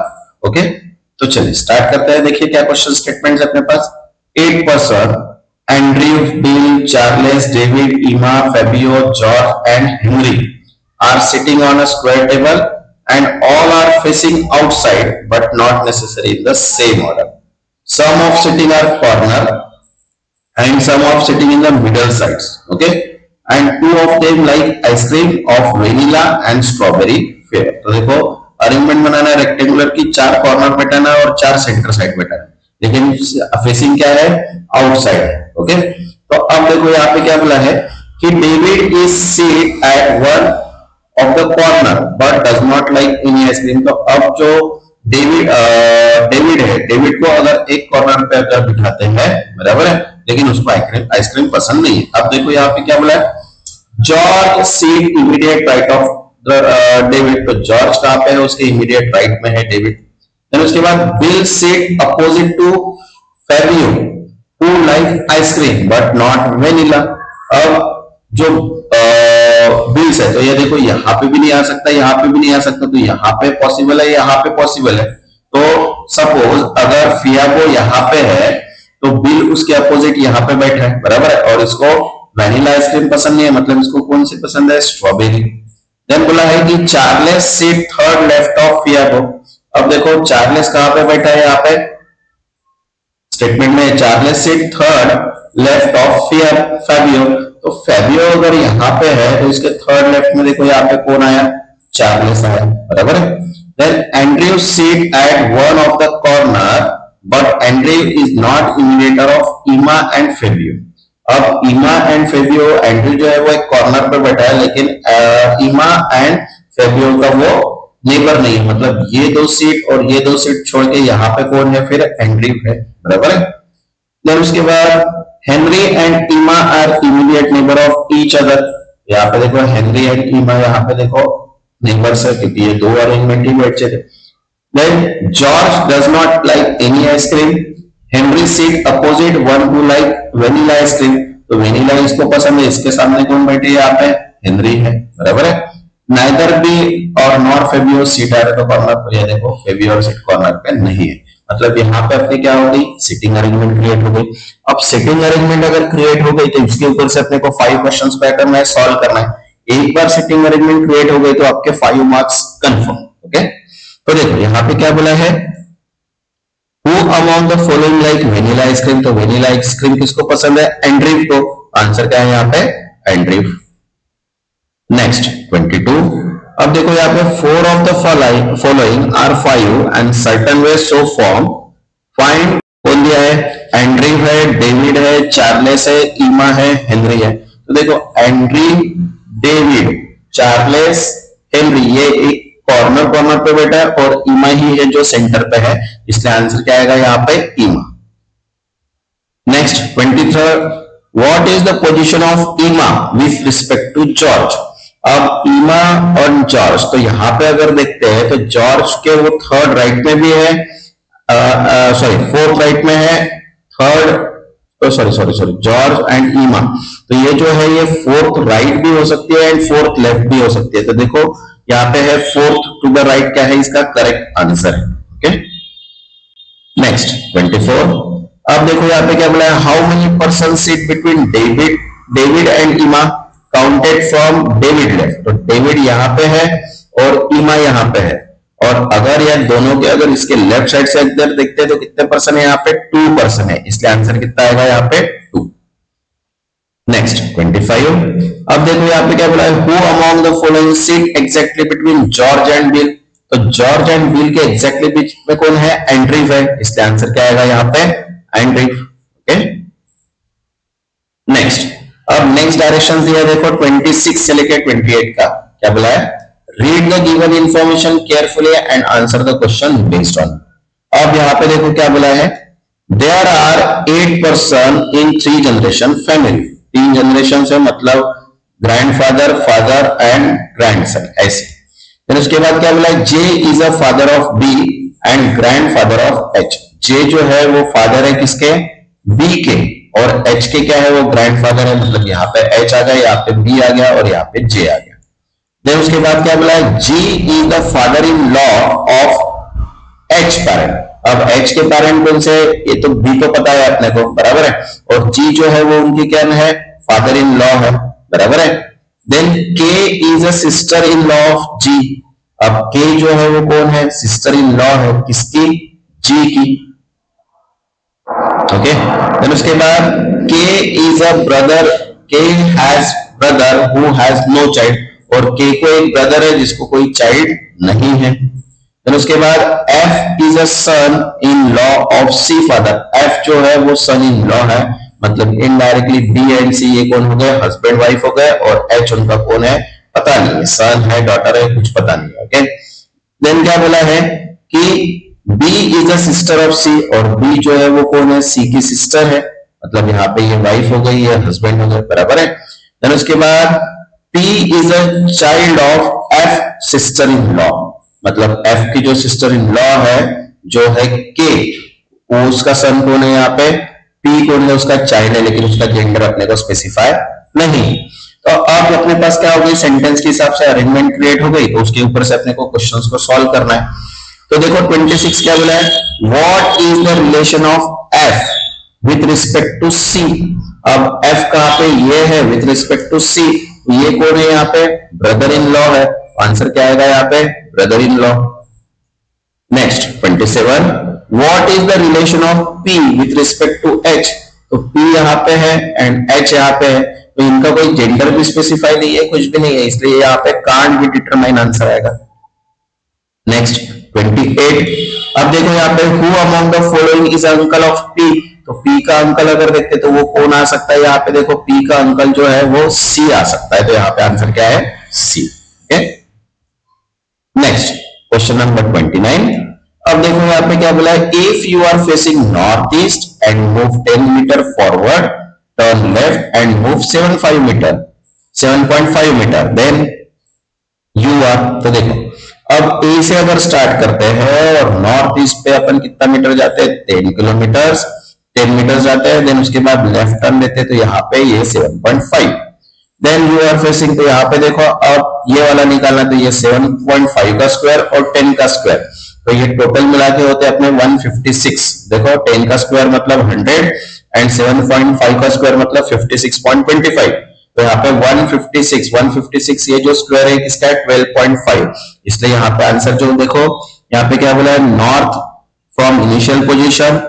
ओके, तो चलिए स्टार्ट करते हैं। देखिए क्या क्वेश्चन स्टेटमेंट्स अपने पास, 8 person Andrew, Bill, Charles, David, Emma, Fabio, George and Henry are sitting on a square table and all are facing outside but not necessarily in the same order. Some of sitting are corner and some of sitting in the middle sides. Okay, and 2 of them like ice cream of vanilla and strawberry flavor. तो देखो arrangement बनाना है, rectangular की 4 corner बैठाना है और 4 centre side बैठाना है, लेकिन फेसिंग क्या है, आउटसाइड है। ओके, तो अब देखो यहाँ पे क्या बोला है कि David is seat at one of the corner but does not like any ice cream. तो अब जो डेविड है, डेविड को अगर एक कॉर्नर पे अगर बिठाते हैं, बराबर है, लेकिन उसको आइसक्रीम पसंद नहीं है। अब देखो यहाँ पे क्या बोला है, George seat immediate right of David, तो जॉर्ज कहाँ पे है, उसके इमीडिएट राइट में है डेविड। देन उसके बाद Bill seat opposite to Fabio who like ice cream but not vanilla. अब जो बिल्स है, तो ये देखो यहाँ पे भी नहीं आ सकता, यहाँ पे भी नहीं आ सकता, तो यहाँ पे पॉसिबल है, यहाँ पे पॉसिबल है। तो सपोज अगर फियागो यहाँ पे है तो बिल उसके अपोजिट यहाँ पे बैठा है, बराबर है, और इसको वैनिला आइसक्रीम पसंद नहीं है, मतलब इसको कौन सी पसंद है, स्ट्रॉबेरी। देन बोला है कि Charles seat third left of Fiago. अब देखो चार्लेस कहां पे बैठा है, यहाँ पे स्टेटमेंट में Charles seat third left of Fabio. तो फैबियो अगर यहाँ पे है तो इसके थर्ड लेफ्ट में देखो यहाँ पे कौन आया, चार्लेस आया, बराबर है। Then Andrew seat at one of the corner but Andrew is not immediate of Emma and Fabio. अब ईमा एंड फेबियो, एंड्रयू जो है वो एक कॉर्नर पे बैठा है, लेकिन ईमा एंड फेबियो का वो नेबर नहीं है, मतलब ये दो सीट और ये दो सीट छोड़ के यहाँ पे कौन है, फिर एंड्रयू है, बराबर है। देन उसके बाद Henry and Emma are immediate neighbour of each other. यहाँ पे देखो हेनरी एंड ईमा, यहाँ पे देखो नेबर्स है, क्योंकि ये दो अरेंजमेंट ही बैठे थे। Then George does not like any ice cream, Henry seat opposite one who like vanilla ice cream. तो वेनिला इसको पसंद है, इसके सामने कौन बैठे है, यहाँ पे हेनरी है, बराबर है। नाइदर बी और नॉट फेबियो सीट आ रहे तो कॉर्नर पर, ये देखो फेबियो और सीट कॉर्नर पे नहीं है, मतलब यहाँ पे अपने क्या हो गई, सिटिंग अरेंजमेंट क्रिएट हो गई। अब सिटिंग अरेंजमेंट अगर क्रिएट हो गई तो इसके ऊपर से अपने को 5 क्वेश्चंस क्या करना है, सॉल्व करना है। एक बार सिटिंग अरेंजमेंट क्रिएट हो गई तो आपके 5 मार्क्स कंफर्म। ओके, तो देखो यहाँ पे क्या बोला है, who among the following like vanilla ice cream. तो वेनिला आइसक्रीम किसको पसंद है, एंड्रयू को। आंसर क्या है यहाँ पे, एंड्रयू। नेक्स्ट 22। अब देखो यहाँ पे 4 of the following are 5 and certain way so form. Find कौन दिया है, एंड्रयू है, डेविड है, चार्लेस है, ईमा है, हेनरी है। तो देखो एंड्रयू, डेविड, चार्लेस, हेनरी, ये एक कॉर्नर पे बैठा है और ईमा ही है जो सेंटर पे है, इसलिए आंसर क्या आएगा यहाँ पे, ईमा। Next 23। What is the position of ईमा विथ रिस्पेक्ट टू जॉर्ज। अब ईमा और जॉर्ज, तो यहाँ पे अगर देखते हैं तो जॉर्ज के वो थर्ड राइट में भी है, सॉरी फोर्थ राइट में है, थर्ड सॉरी जॉर्ज एंड ईमा। तो ये जो है ये फोर्थ राइट भी हो सकती है एंड फोर्थ लेफ्ट भी हो सकती है। तो देखो यहाँ पे है फोर्थ टू द राइट, क्या है इसका करेक्ट आंसर है। Okay, next 24। अब देखो यहाँ पे क्या बोला है, how many person seat between David and ईमा काउंटेड फ्रॉम डेविड लेफ्ट। तो डेविड यहाँ पे है और ईमा यहाँ पे है, और अगर यार दोनों के अगर इसके लेफ्ट साइड से अगर देखते हैं तो कितने पर्सन है यहाँ पे, 2 पर्सन है, इसलिए आंसर कितना आएगा यहाँ पे 2। नेक्स्ट 25। अब देखो यहाँ पे क्या बोला है, who among the following seat exactly between George and bill. तो जॉर्ज एंड बिल के एग्जैक्टली बीच में कौन है, एंड्रयू है, इसलिए आंसर क्या आएगा यहाँ पे, एंड्रयू। Okay, next. अब नेक्स्ट डायरेक्शन दिया देखो 26 से लेकर 28 का, क्या बोला है, read the given information carefully and answer the question based on. अब यहाँ पे देखो क्या बोला है, there are 8 person in 3 generation family. 3 generation है, मतलब ग्रैंडफादर, फादर एंड ग्रैंडसन, ऐसे। फिर उसके बाद क्या बोला है, J is a father of B and grandfather of H. J जो है वो फादर है किसके, बी के, और एच के क्या है, वो ग्रैंडफादर है, मतलब यहाँ पे एच आ गया, यहाँ पे बी आ गया और यहाँ पे जे आ गया। देन उसके बाद क्या बोला है, G is the father in law of H parent. अब एच के पैरेंट कौन से, ये तो बी को पता है अपने को, बराबर है, और जी जो है वो उनकी क्या है, फादर इन लॉ है, बराबर है। Then K is a sister in law of G. अब के जो है वो कौन है, सिस्टर इन लॉ है, किसकी, जी की। ओके, देन उसके बाद K is a brother, K has brother who has no child, और के को एक ब्रदर है जिसको कोई चाइल्ड नहीं है। देन उसके बाद F is a son in law of C father. F जो है वो सन इन लॉ है, मतलब इनडायरेक्टली बी एंड सी ये कौन हो गए, हस्बैंड वाइफ हो गए, और एच उनका कौन है पता नहीं है, सन है, डॉटर है, कुछ पता नहीं है। ओके, देन क्या बोला है कि B is a sister of C, और B जो है वो कौन है, C की सिस्टर है, मतलब यहाँ पे ये वाइफ हो गई, ये हस्बैंड हो गए, बराबर है। देन उसके बाद P is a child of F sister in law, मतलब F की जो सिस्टर इन लॉ है जो है K, वो उसका सन कौन है यहाँ पे, P कौन है, उसका चाइल्ड है, लेकिन उसका जेंडर अपने को स्पेसिफाई नहीं। तो अब अपने पास क्या हो गई, सेंटेंस के हिसाब से अरेंजमेंट क्रिएट हो गई, तो उसके ऊपर से अपने को क्वेश्चंस को सॉल्व करना है। तो देखो 26 क्या बोला है, what is the relation of F with respect to C. अब एफ कहां पे, ये है विथ रिस्पेक्ट टू सी, ये कौन है यहाँ पे, ब्रदर इन लॉ है, आंसर क्या आएगा यहाँ पे, brother in law. Next 27, what is the relation of P with respect to H. तो पी यहाँ पे है एंड एच यहाँ पे है, तो इनका कोई जेंडर भी स्पेसिफाई नहीं है, कुछ भी नहीं है, इसलिए यहाँ पे कांट बी डिटरमाइन आंसर आएगा। नेक्स्ट 28, अब देखो यहाँ पे who among the following is uncle of P. तो पी का अंकल अगर देखते तो वो कौन आ सकता है, यहाँ पे देखो पी का अंकल जो है वो सी आ सकता है, तो यहाँ पे आंसर क्या है, C. Okay, next question number 29, अब देखो यहाँ पे क्या बोला है, if you are facing north east and move 10 metre forward, turn left and move 7.5 metre, then you are. तो देखो अब ए से अगर स्टार्ट करते हैं और नॉर्थ ईस्ट पे अपन कितना मीटर जाते हैं, 10 किलोमीटर, 10 मीटर जाते हैं, देन उसके बाद लेफ्ट टर्न लेते हैं, तो यहाँ पे ये 7.5, देन यू आर फेसिंग, तो यहाँ पे देखो अब ये वाला निकालना, तो ये 7.5 का स्क्वायर और 10 का स्क्वायर, तो ये टोटल मिला के होते हैं अपने 156। देखो 10 का स्क्वायर मतलब 100 एंड 7.5 का स्क्वायर मतलब 56.25, तो यहाँ पे 156 ये जो स्क्वायर है किसका है, 12.5, इसलिए यहाँ पे आंसर जो देखो यहाँ पे क्या बोला है, north from initial position,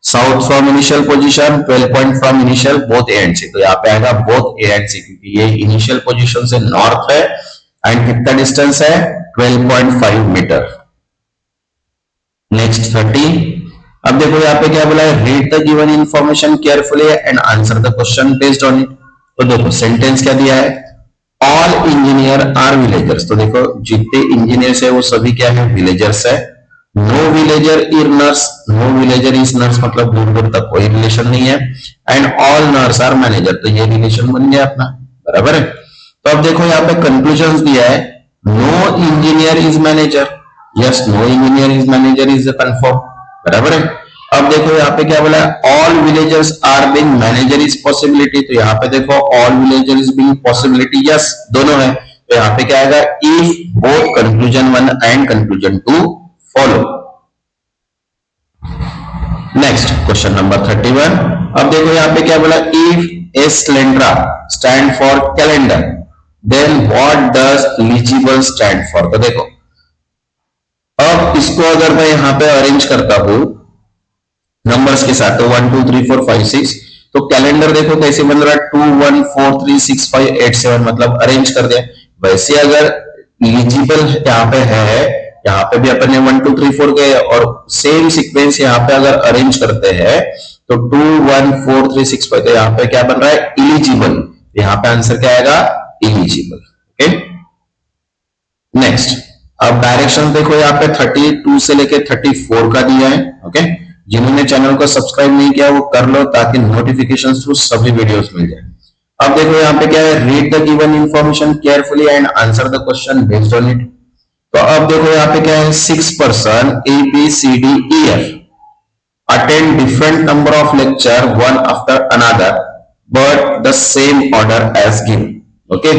south from initial position, 12 point from initial, both A and C, तो यहाँ पे आएगा बोथ ए एंड सी, क्योंकि ये इनिशियल पोजीशन से नॉर्थ है एंड कितना डिस्टेंस है, 12.5 मीटर। नेक्स्ट 30, अब देखो यहाँ पे क्या बोला है, read the given information carefully and answer the question based on it. तो देखो सेंटेंस क्या दिया है, ऑल इंजीनियर आर विलेजर्स, तो देखो जितने इंजीनियर्स है वो सभी क्या है, विलेजर्स है। No villager is nurse, no villager is nurse मतलब दूर दूर तक कोई रिलेशन नहीं है, and all nurse are manager, तो ये रिलेशन बन गया अपना, बराबर है। तो अब देखो यहाँ पे कंक्लूजन दिया है, no engineer is manager, yes no engineer is manager is confirm, बराबर है। अब देखो यहाँ पे क्या बोला है, all villagers are being manager is possibility, तो यहाँ पे देखो all villager is being possibility, yes दोनों है, तो यहाँ पे क्या आएगा, if both conclusion 1 and conclusion 2 follow. Next question number 31, अब देखो यहाँ पे क्या बोला, if a slendra stand for calendar, then what does eligible stand for. तो देखो अब इसको अगर मैं यहाँ पे अरेंज करता हूं नंबर्स के साथ, तो 1 2 3 4 5 6, तो कैलेंडर देखो कैसे बन रहा है, 2 1 4 3 6 5 8 7, मतलब अरेंज कर दे। वैसे अगर एलिजिबल यहाँ पे है, यहाँ पे भी अपन ने 1 2 3 4 गए और सेम सीक्वेंस यहाँ पे अगर अरेंज करते हैं तो 2 1 4 3 6 5, तो यहाँ पे क्या बन रहा है, एलिजिबल, यहाँ पे आंसर क्या आएगा, एलिजिबल। ओके, नेक्स्ट अब डायरेक्शन देखो यहाँ पे 32 से लेके 34 का दिया है। ओके, जिन्होंने चैनल को सब्सक्राइब नहीं किया वो कर लो ताकि नोटिफिकेशन थ्रू सभी वीडियोस मिल जाए। अब देखो यहाँ पे क्या है, read the given information carefully and answer the question based on it. तो अब देखो यहाँ पे क्या है, 6 person A B C D E F attend different number of lecture one after another but the same order as given. Okay,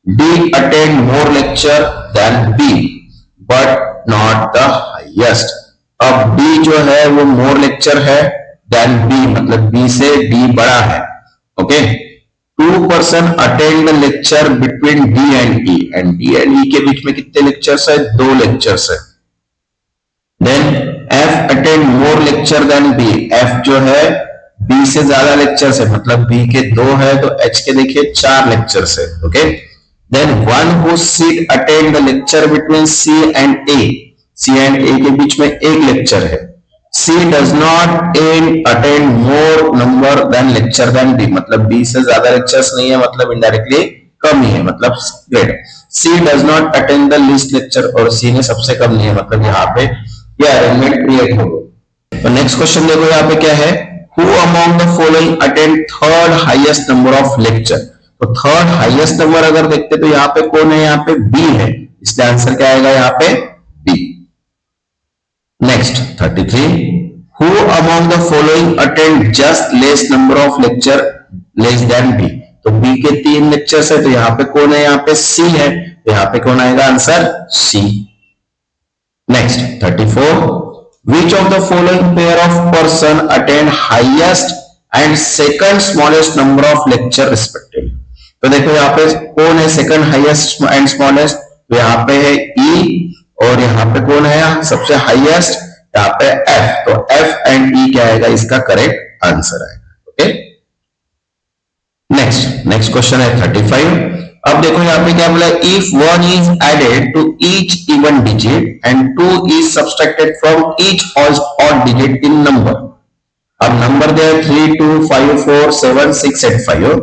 D attend more lecture than B but not the highest. अब B जो है वो मोर lecture है then B, मतलब B से D बड़ा है। Okay, 2 person attend the lecture between D and E, and D and E के बीच में कितने लेक्चर्स है, 2 लेक्चर्स है। Then F attend more lecture then B, F जो है B से ज्यादा लेक्चर्स है, मतलब B के 2 है तो H के देखिए 4 लेक्चर्स है। Okay, then one who seat attend the lecture between C and A, C and A के बीच में एक लेक्चर है। C does not attend more number than lecture than B, मतलब B से ज्यादा लेक्चर्स नहीं है, मतलब इनडायरेक्टली कम ही है, मतलब grade. C does not attend the least lecture, और C ने सबसे कम नहीं है, मतलब यहाँ पे ये अरेंजमेंट क्रिएट हो गई। तो नेक्स्ट क्वेश्चन देखो यहाँ पे क्या है, who among the following attend third highest number of lecture। तो थर्ड हाईएस्ट नंबर अगर देखते तो यहाँ पे कौन है, यहाँ पे B है, इसलिए आंसर क्या आएगा यहाँ पे B। Next 33, who among the following attend just less number of lecture less than B। तो बी के 3 लेक्चर्स है, तो यहाँ पे कौन है, यहाँ पे सी है, तो यहाँ पे कौन आएगा answer, C. Next 34, which of the following pair of person attend highest and second smallest number of lecture respectively. तो देखो यहाँ पे कौन है सेकंड हाईएस्ट एंड स्मॉलेस्ट, तो यहाँ पे है ई, और यहाँ पे कौन है सबसे हाईएस्ट, यहाँ पे एफ, तो एफ एंड ई क्या आएगा, इसका करेक्ट आंसर आएगा। ओके, नेक्स्ट क्वेश्चन है 35। अब देखो यहाँ पे क्या बोला, if 1 is added to each even digit and 2 is subtracted from each odd digit in number. अब नंबर दे 3 2 5 4 7 6 8 5,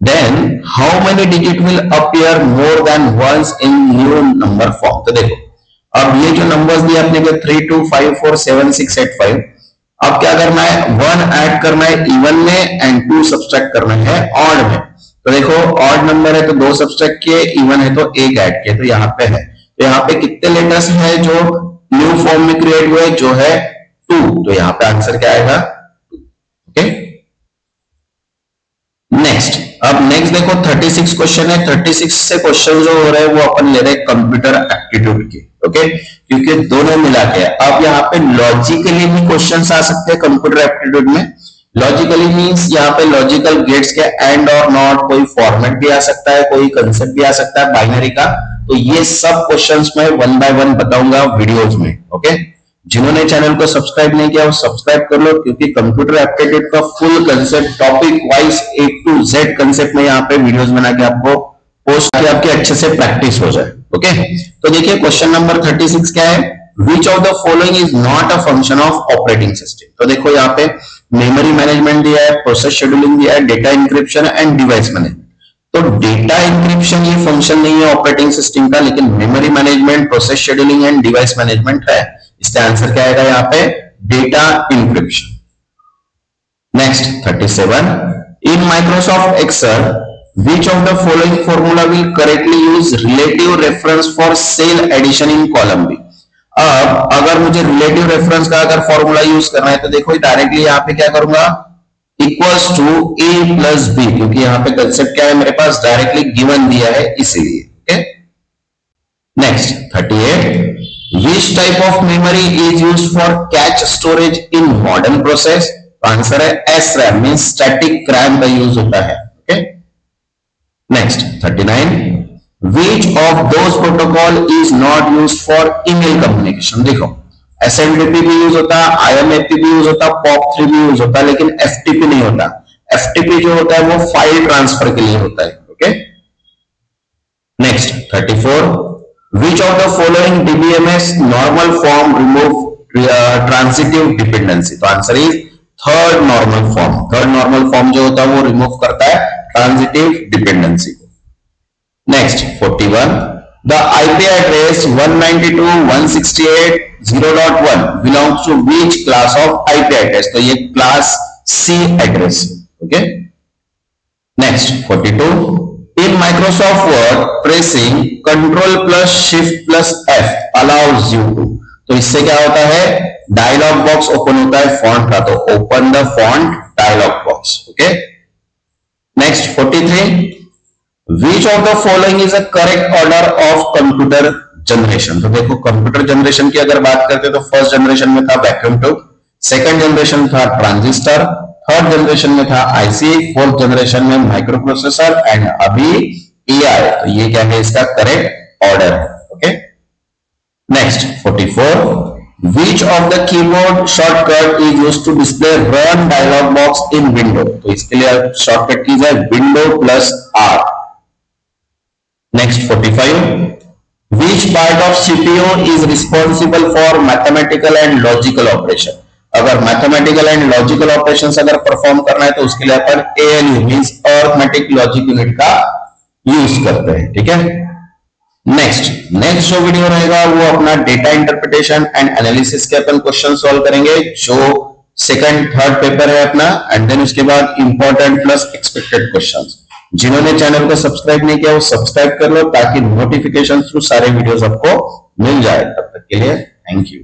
then how many digit will appear more than once in new number form। तो देखो अब ये जो नंबर्स दिए अपने को 3 2 5 4 7 6 8 5, अब क्या करना है, 1 ऐड करना है इवन में एंड 2 सब्सट्रैक्ट करना है ऑड में। तो देखो ऑड नंबर है तो 2 सब्सट्रैक्ट किए, इवन है तो 1 ऐड किए, तो यहाँ पे है, तो यहाँ पे कितने लेटर्स है जो न्यू फॉर्म में क्रिएट हुए, जो है 2, तो यहाँ पे आंसर क्या आएगा, ओके। नेक्स्ट, अब नेक्स्ट देखो 36 क्वेश्चन है। 36 से क्वेश्चन जो हो रहे हैं वो अपन ले रहे हैं कंप्यूटर एप्टीट्यूड के, ओके, क्योंकि दोनों मिला के। अब यहाँ पे लॉजिकली भी क्वेश्चंस आ सकते हैं कंप्यूटर एप्टीट्यूड में। लॉजिकली मींस यहाँ पे लॉजिकल गेट्स के एंड और नॉट, कोई फॉर्मेट भी आ सकता है, कोई कंसेप्ट भी आ सकता है बाइनरी का। तो ये सब क्वेश्चंस मैं 1 बाय 1 बताऊंगा वीडियोज में, ओके। जिन्होंने चैनल को सब्सक्राइब नहीं किया वो सब्सक्राइब कर लो, क्योंकि कंप्यूटर एप्टीट्यूड का full concept topic wise A to Z concept में यहाँ पे वीडियोस बना के आपको पोस्ट करके आपकी अच्छे से प्रैक्टिस हो जाए, ओके। तो देखिए क्वेश्चन नंबर 36 क्या है, विच of the following is not a function of operating system. तो देखो यहाँ पे मेमोरी मैनेजमेंट दिया है, प्रोसेस शेड्यूलिंग दिया है, data encryption and device management. तो डेटा इंक्रिप्शन ये फंक्शन नहीं है ऑपरेटिंग सिस्टम का, लेकिन memory management, process scheduling and device management है। इसका आंसर क्या आएगा यहाँ पे, data encryption. Next 37, in Microsoft Excel which of the following formula will correctly use relative reference for cell addition in column B। अब अगर मुझे रिलेटिव रेफरेंस का अगर फॉर्मूला यूज करना है तो देखो डायरेक्टली यहाँ पे क्या करूंगा, equals to A plus B, क्योंकि यहाँ पे कंसेप्ट क्या है मेरे पास, डायरेक्टली गिवन दिया है इसीलिए, okay. Next 38, which type of memory is used for cache storage in modern process। Answer है SRAM, मींस स्टैटिक रैम का यूज होता है, okay. Next 39, which of those protocol is not used for email communication। देखो SMTP भी use होता है, IMAP भी use होता है, POP3 भी यूज होता है, लेकिन FTP नहीं होता। FTP जो होता है वो फाइल ट्रांसफर के लिए होता है, okay. Next 34, which of the following DBMS normal form remove transitive dependency। तो answer is third normal form. Third normal form जो होता है वो रिमूव करता है ट्रांजिटिव डिपेंडेंसी को। Next 41, the IP address 192.168.0.1 belongs to which class of IP address. तो ये class C address, okay. Next 42, in Microsoft Word pressing Ctrl plus Shift plus F allows you to। तो इससे क्या होता है, डायलॉग बॉक्स ओपन होता है font का, तो open the font dialog box, okay. Next 43, which of the following is a correct order of computer generation। तो देखो कंप्यूटर जनरेशन की अगर बात करते तो फर्स्ट जनरेशन में था वैक्यूम ट्यूब, सेकंड जनरेशन था ट्रांजिस्टर, थर्ड जनरेशन में था आईसी, फोर्थ जनरेशन में माइक्रो प्रोसेसर एंड अभी एआई। तो ये क्या है, इसका करेक्ट ऑर्डर है, okay. Next 44, which of the keyboard shortcut is used to display run dialog box in window। तो इसके लिए शॉर्टकट कीज है window plus R. Next 45, which part of CPU is responsible for mathematical and logical operation। अगर mathematical and logical operations अगर perform करना है तो उसके लिए अपन ALU means arithmetic logic unit का यूज करते हैं, ठीक है। नेक्स्ट जो वीडियो रहेगा वो अपना डेटा इंटरप्रिटेशन एंड एनालिसिस के अपन क्वेश्चन सॉल्व करेंगे, जो सेकंड थर्ड पेपर है अपना, एंड देन उसके बाद इंपॉर्टेंट प्लस एक्सपेक्टेड क्वेश्चंस। जिन्होंने चैनल को सब्सक्राइब नहीं किया वो सब्सक्राइब कर लो ताकि नोटिफिकेशन थ्रू सारे वीडियोस आपको मिल जाए। तब तक के लिए थैंक यू।